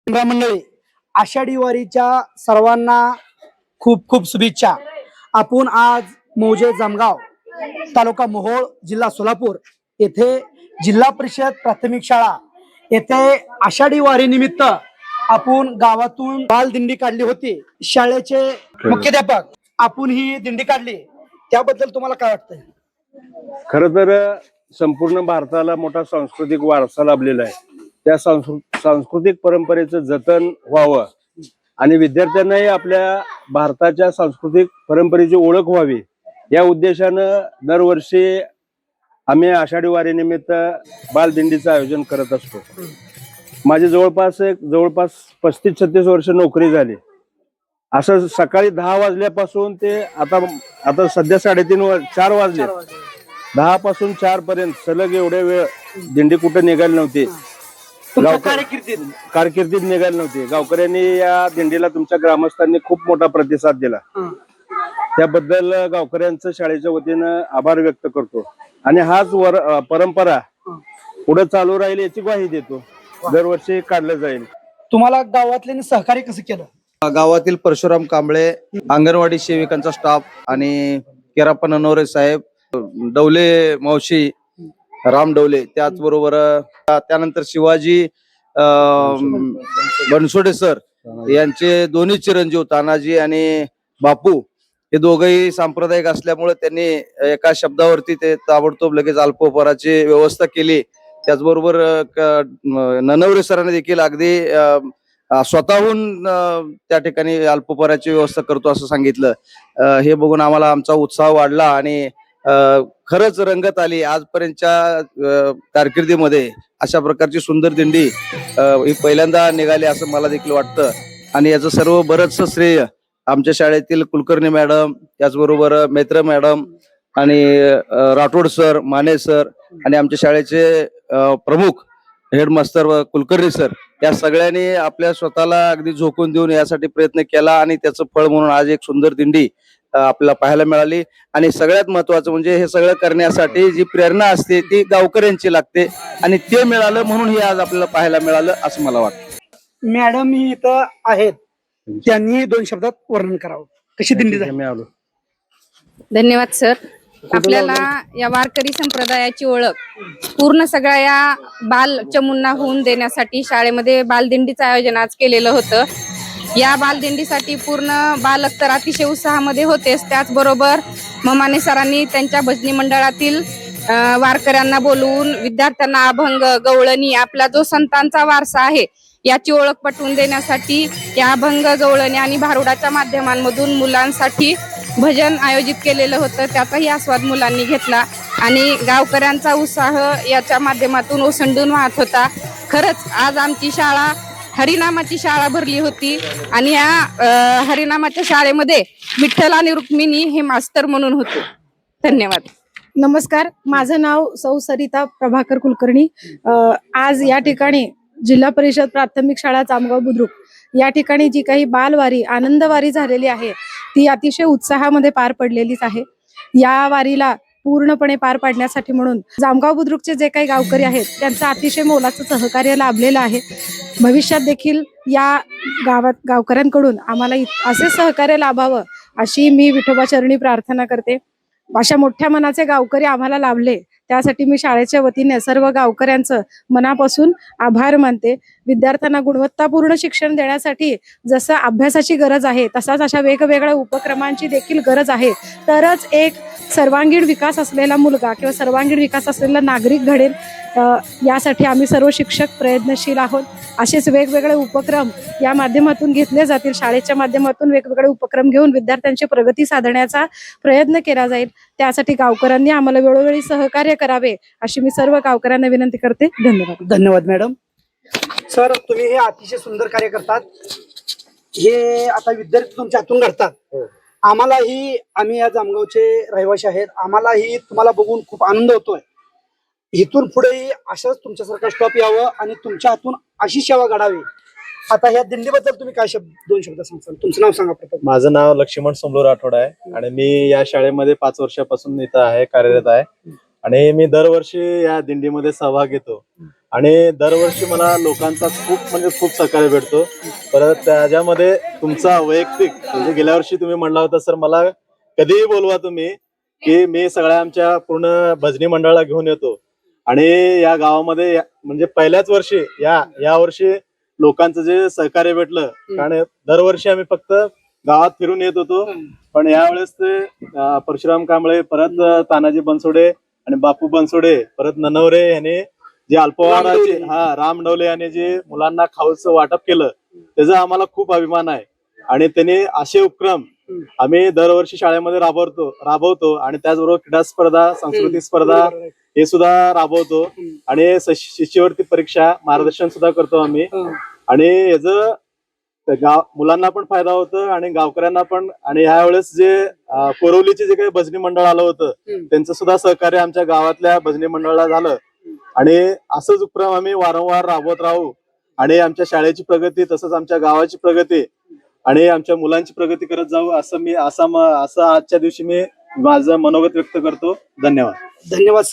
मंडळी, आषाढी वारीच्या सर्वांना खूप खूप शुभेच्छा। आपण आज मौजे जामगाव तालुका मोहोळ जिल्हा सोलापूर येथे जिल्हा परिषद प्राथमिक शाळा येथे आषाढी वारी निमित्त आपण गावातून बाल दिंडी काढली होती। शाळेचे मुख्याध्यापक आपण ही दिंडी काढली, त्याबद्दल तुम्हाला काय वाटतंय? खरं तर संपूर्ण भारताला मोठा सांस्कृतिक वारसा लाभलेला आहे। त्या सांस्कृतिक परंपरेचं जतन व्हावं आणि विद्यार्थ्यांनाही आपल्या भारताच्या सांस्कृतिक परंपरेची ओळख व्हावी या उद्देशानं दरवर्षी आम्ही आषाढी वारीनिमित्त बालदिंडीचं आयोजन करत असतो। माझी जवळपास 35-36 वर्ष नोकरी झाली। असं सकाळी 10 वाजल्यापासून ते आता सध्या 3:30-4 वाजले, 10 पासून 4 पर्यंत सलग एवढे वेळ दिंडी कुठे निघाली नव्हती, कारकिर्दीत निघाली नव्हती। गावकऱ्यांनी या दिंडीला तुमच्या ग्रामस्थांनी खूप मोठा प्रतिसाद दिला, त्याबद्दल गावकऱ्यांचं शाळेच्या वतीनं आभार व्यक्त करतो आणि हाच परंपरा पुढे चालू राहील याची ग्वाही देतो। दरवर्षी काढलं जाईल। तुम्हाला गावातल्यांनी सहकार्य कसं केलं? गावातील परशुराम कांबळे, अंगणवाडी सेविकांचा स्टाफ आणि केराप्पा ननवरे साहेब, डवले मावशी, राम डवले, त्याचबरोबर त्यानंतर शिवाजी बनसोडे सर यांचे दोन्ही चिरंजीव तानाजी आणि बापू हे दोघंही सांप्रदायिक असल्यामुळे त्यांनी एका शब्दावरती ते ताबडतोब लगेच अल्पोपहाराची व्यवस्था केली। त्याचबरोबर ननवरे सरांनी देखील अगदी स्वतःहून त्या ठिकाणी अल्पोपहाराची व्यवस्था करतो असं सांगितलं। हे बघून आम्हाला आमचा उत्साह वाढला आणि खरंच रंगत आली। आजपर्यंतच्या कारकिर्दीमध्ये अशा प्रकारची सुंदर दिंडी ही पहिल्यांदा निघाली असं मला देखील वाटतं आणि याचं सर्व बरंचसं श्रेय आमच्या शाळेतील कुलकर्णी मॅडम, त्याचबरोबर मैत्र मॅडम आणि राठोड सर, माने सर आणि आमच्या शाळेचे प्रमुख हेडमास्टर व कुलकर्णी सर या सगळ्यांनी आपल्या स्वतःला अगदी झोकून देऊन यासाठी प्रयत्न केला आणि त्याचं फळ म्हणून आज एक सुंदर दिंडी आपल्याला पाहायला मिळाली। आणि सगळ्यात महत्वाचं म्हणजे हे सगळं करण्यासाठी जी प्रेरणा असते ती गावकऱ्यांची लागते आणि ते मिळालं म्हणून हे आज आपल्याला पाहायला मिळालं असं मला वाटतं। मॅडम ही इथं आहेत, त्यांनी 2 शब्दात वर्णन करावं कशी दिंडी झाली। धन्यवाद सर। आपल्याला या वारकरी संप्रदायाची ओळख पूर्ण सगळ्या या बाल चमूंना होऊन देण्यासाठी शाळेमध्ये बालदिंडीचं आयोजन आज केलेलं होतं। या बालदिंडीसाठी पूर्ण बालक तर अतिशय उत्साहामध्ये होतेच, त्याचबरोबर ममाने सरांनी त्यांच्या भजनी मंडळातील वारकऱ्यांना बोलवून विद्यार्थ्यांना अभंग, गवळणी, आपला जो संतांचा वारसा आहे याची ओळख पटवून देण्यासाठी या अभंग, गवळणी आणि भारुडाच्या माध्यमांमधून मुलांसाठी भजन आयोजित केलेलं होतं। त्याचाही आस्वाद मुलांनी घेतला आणि गावकऱ्यांचा उत्साह याच्या माध्यमातून ओसंडून वाहत होता। खरंच आज आमची शाळा हरिनामाची शाळा भरली होती आणि या हरिनामाच्या शाळेमध्ये विठ्ठल आणि रुक्मिणी हे मास्तर म्हणून होते। धन्यवाद। नमस्कार, माझं नाव सौ सरिता प्रभाकर कुलकर्णी। आज या ठिकाणी जिल्हा परिषद प्राथमिक शाळा जामगाव बुद्रुक या ठिकाणी जी काही बालवारी, आनंदवारी झालेली आहे ती अतिशय उत्साहामध्ये पार पडलेलीच आहे। या वारीला पूर्णपणे पार पाडण्यासाठी म्हणून जामगाव बुद्रुकचे जे काही गावकरी आहेत त्यांचं अतिशय मोलाचं सहकार्य लाभलेलं आहे। भविष्यात देखील या गावकऱ्यांकडून आम्हाला असे सहकार्य लाभावं अशी मी विठोबा चरणी प्रार्थना करते। अशा मोठ्या मनाचे गावकरी आम्हाला लाभले त्यासाठी मी शाळेच्या वतीने सर्व गावकऱ्यांचं मनापासून आभार मानते। विद्यार्थ्यांना गुणवत्तापूर्ण शिक्षण देण्यासाठी जसं अभ्यासाची गरज आहे तसाच अशा वेगवेगळ्या उपक्रमांची देखील गरज आहे, तरच एक सर्वांगीण विकास असलेला मुलगा किंवा सर्वांगीण विकास असलेला नागरिक घडेल। यासाठी आम्ही सर्व शिक्षक प्रयत्नशील आहोत। असेच वेगवेगळे उपक्रम या माध्यमातून घेतले जातील। शाळेच्या माध्यमातून वेगवेगळे उपक्रम घेऊन विद्यार्थ्यांची प्रगती साधण्याचा प्रयत्न केला जाईल। त्यासाठी गावकऱ्यांनी आम्हाला वेळोवेळी सहकार्य करावे अशी मी सर्व गावकऱ्यांना विनंती करते। धन्यवाद। धन्यवाद मॅडम। सर, तुम्ही हे अतिशय सुंदर कार्य करतात, हे आता विद्यार्थी तुमच्या हातून घडतात। आम्हालाही, आम्ही या जामगावचे रहिवासी आहेत, आम्हालाही तुम्हाला बघून खूप आनंद होतोय। इथून पुढेही असंच तुमच्यासारखा स्टॉप यावं आणि तुमच्या हातून अशी सेवा घडावी। आता ह्या दिंडीबद्दल तुम्ही काय 2 शब्द सांगाल? तुमचं नाव सांगा प्रथम। माझं नाव लक्ष्मण समलो राठोड आहे आणि मी या शाळेमध्ये 5 वर्षापासून इथं आहे, कार्यरत आहे आणि मी दरवर्षी या दिंडीमध्ये सहभाग घेतो आणि दरवर्षी मला लोकांचा खूप सहकार्य भेटतो. परत त्याच्यामध्ये तुमचा वैयक्तिक म्हणजे गेल्या वर्षी तुम्ही म्हणला होता सर मला कधीही बोलवा तुम्ही, की मी सगळ्या आमच्या पूर्ण भजनी मंडळाला घेऊन येतो. आणि या गावामध्ये म्हणजे पहिल्याच वर्षी या वर्षी लोकांचं जे सहकार्य भेटलं, कारण दरवर्षी आम्ही फक्त गावात फिरून येत होतो, पण यावेळेस ते परशुराम कांबळे, परत तानाजी बनसोडे आणि बापू बनसोडे, परत ननवरे यांनी जे अल्पवयाचे राम डवले यांनी जे मुलांना खाऊचं वाटप केलं, त्याचा आम्हाला खूप अभिमान आहे. आणि त्यांनी असे उपक्रम आम्ही दरवर्षी शाळेमध्ये राबवतो आणि त्याचबरोबर क्रीडा स्पर्धा, सांस्कृतिक स्पर्धा हे सुद्धा राबवतो. आणि शिष्यवृत्ती परीक्षा मार्गदर्शन सुद्धा करतो आम्ही. आणि याच मुलांना पण फायदा होतो आणि गावकऱ्यांना पण. आणि ह्यावेळेस जे कोरवलीचे जे काही भजनी मंडळ आलं होतं त्यांचं सुद्धा सहकार्य आमच्या गावातल्या भजनी मंडळाला झालं. आणि असंच उपक्रम आम्ही वारंवार राबवत राहू आणि आमच्या शाळेची प्रगती, तसंच आमच्या गावाची प्रगती आणि आमच्या मुलांची प्रगती करत जाऊ असं आजच्या दिवशी मी माझं मनोगत व्यक्त करतो. धन्यवाद. धन्यवाद.